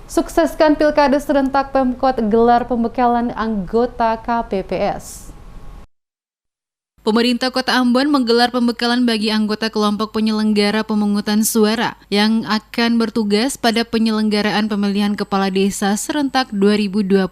Sukseskan Pilkada serentak Pemkot gelar pembekalan anggota KPPS. Pemerintah Kota Ambon menggelar pembekalan bagi anggota kelompok penyelenggara pemungutan suara yang akan bertugas pada penyelenggaraan pemilihan kepala desa serentak 2022.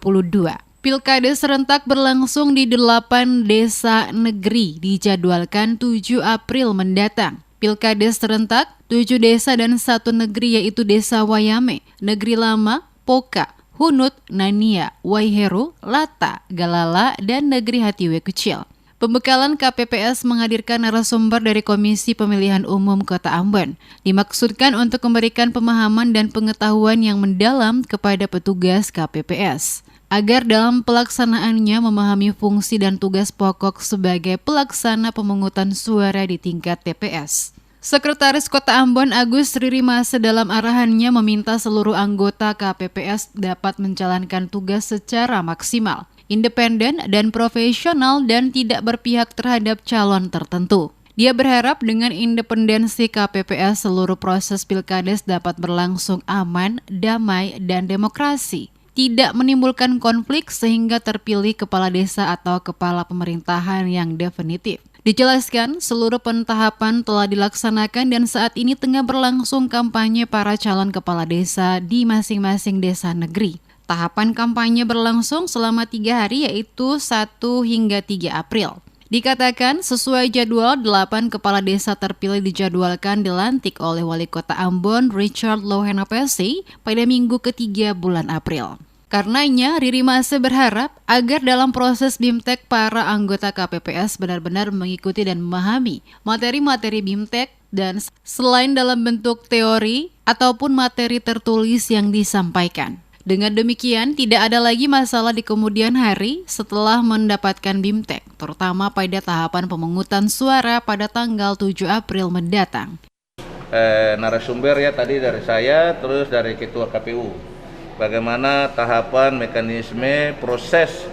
Pilkada serentak berlangsung di 8 desa negeri dijadwalkan 7 April mendatang. Pilkada serentak 7 desa dan 1 negeri yaitu Desa Wayame, Negeri Lama, Poka, Hunut, Nania, Waiheru, Lata, Galala, dan Negeri Hatiwe Kecil. Pembekalan KPPS menghadirkan narasumber dari Komisi Pemilihan Umum Kota Ambon. Dimaksudkan untuk memberikan pemahaman dan pengetahuan yang mendalam kepada petugas KPPS, agar dalam pelaksanaannya memahami fungsi dan tugas pokok sebagai pelaksana pemungutan suara di tingkat TPS. Sekretaris Kota Ambon Agus Ririmase dalam arahannya meminta seluruh anggota KPPS dapat menjalankan tugas secara maksimal, independen dan profesional dan tidak berpihak terhadap calon tertentu. Dia berharap dengan independensi KPPS seluruh proses pilkades dapat berlangsung aman, damai, dan demokrasi. Tidak menimbulkan konflik sehingga terpilih kepala desa atau kepala pemerintahan yang definitif. Dijelaskan, seluruh pentahapan telah dilaksanakan dan saat ini tengah berlangsung kampanye para calon kepala desa di masing-masing desa negeri. Tahapan kampanye berlangsung selama 3 hari yaitu 1 hingga 3 April. Dikatakan sesuai jadwal 8 kepala desa terpilih dijadwalkan dilantik oleh Wali Kota Ambon Richard Lohenapesi pada minggu ketiga bulan April. Karenanya, Ririmase berharap agar dalam proses BIMTEK para anggota KPPS benar-benar mengikuti dan memahami materi-materi BIMTEK dan selain dalam bentuk teori ataupun materi tertulis yang disampaikan. Dengan demikian, tidak ada lagi masalah di kemudian hari setelah mendapatkan BIMTEK, terutama pada tahapan pemungutan suara pada tanggal 7 April mendatang. Narasumber ya tadi dari saya, terus dari Ketua KPU. Bagaimana tahapan, mekanisme, proses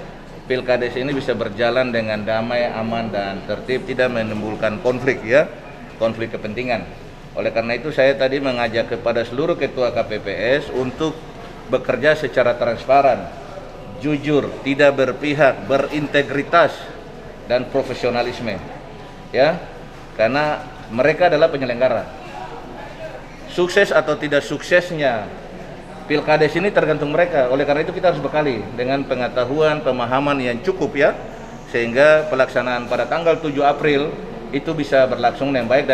pilkades ini bisa berjalan dengan damai, aman, dan tertib, tidak menimbulkan konflik ya, konflik kepentingan. Oleh karena itu saya tadi mengajak kepada seluruh Ketua KPPS untuk bekerja secara transparan, jujur, tidak berpihak, berintegritas, dan profesionalisme ya, karena mereka adalah penyelenggara. Sukses atau tidak suksesnya pilkades ini tergantung mereka. Oleh karena itu kita harus bekali dengan pengetahuan, pemahaman yang cukup ya, sehingga pelaksanaan pada tanggal 7 April itu bisa berlangsung dengan baik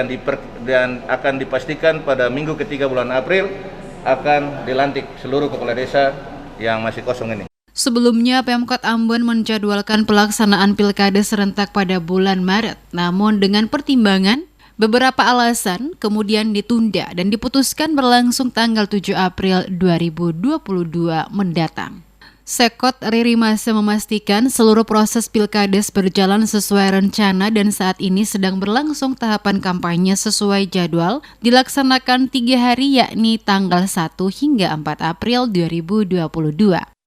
dan akan dipastikan pada minggu ketiga bulan April akan dilantik seluruh kepala desa yang masih kosong ini. Sebelumnya, Pemkot Ambon menjadwalkan pelaksanaan pilkada serentak pada bulan Maret, namun dengan pertimbangan beberapa alasan kemudian ditunda dan diputuskan berlangsung tanggal 7 April 2022 mendatang. Sekot Ririmase memastikan seluruh proses pilkades berjalan sesuai rencana dan saat ini sedang berlangsung tahapan kampanye sesuai jadwal dilaksanakan 3 hari yakni tanggal 1 hingga 4 April 2022.